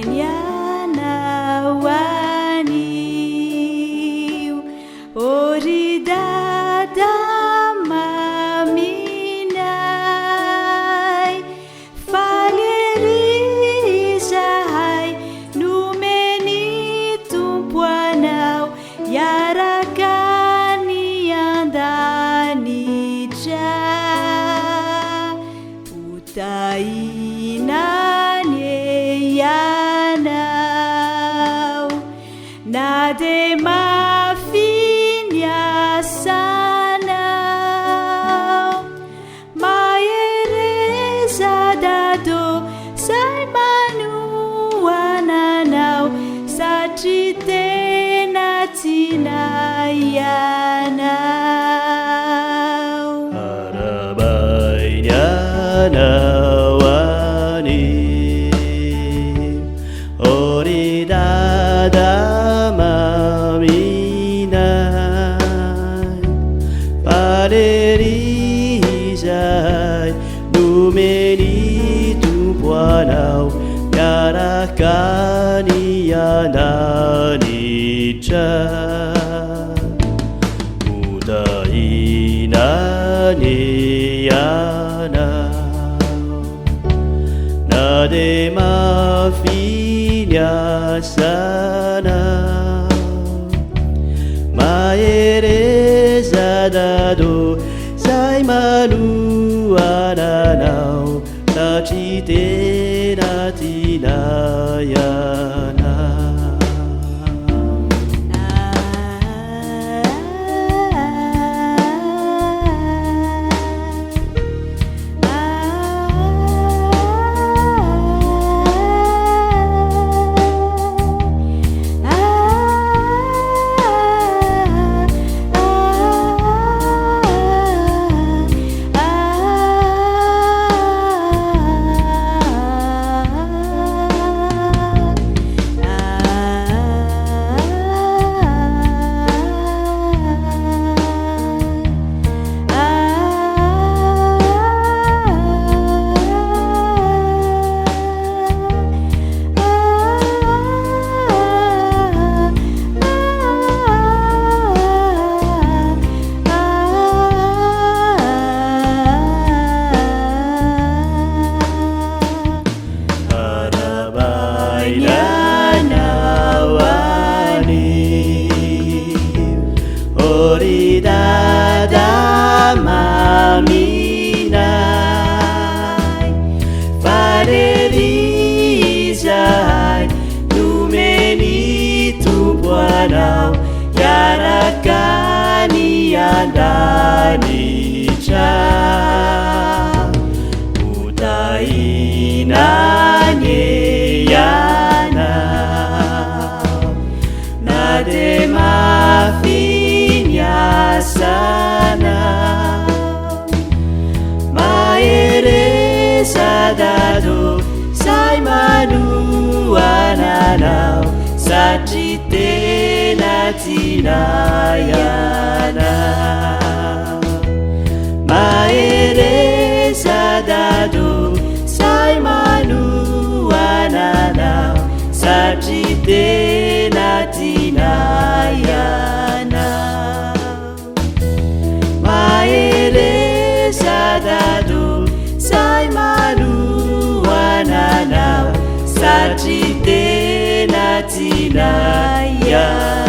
nianao anio ory dada maminay faly ery izahay nomeny tompo anao iaraka ny andanitra utainany ianao na de mafy asanao mahereza dado zay manoananao satria tena tianay ianao arabainy anao ani ory dada maminay faly ery izahay nomeny tompo anao miaraka ny andanitra utainany ianao na de mafy asanao mahereza dado zay manoananao satria tena tianay ianao ory dada maminay faly ery izahay nomeny tompo anao iaraka ny andanitra utainany ianao na de mafy asanao mahereza dado zay manoananao satria tena tianay ianao mahereza dado zay manoananao satria tena tianay ianao mahereza dado zay manoananao satria tena tianay ianao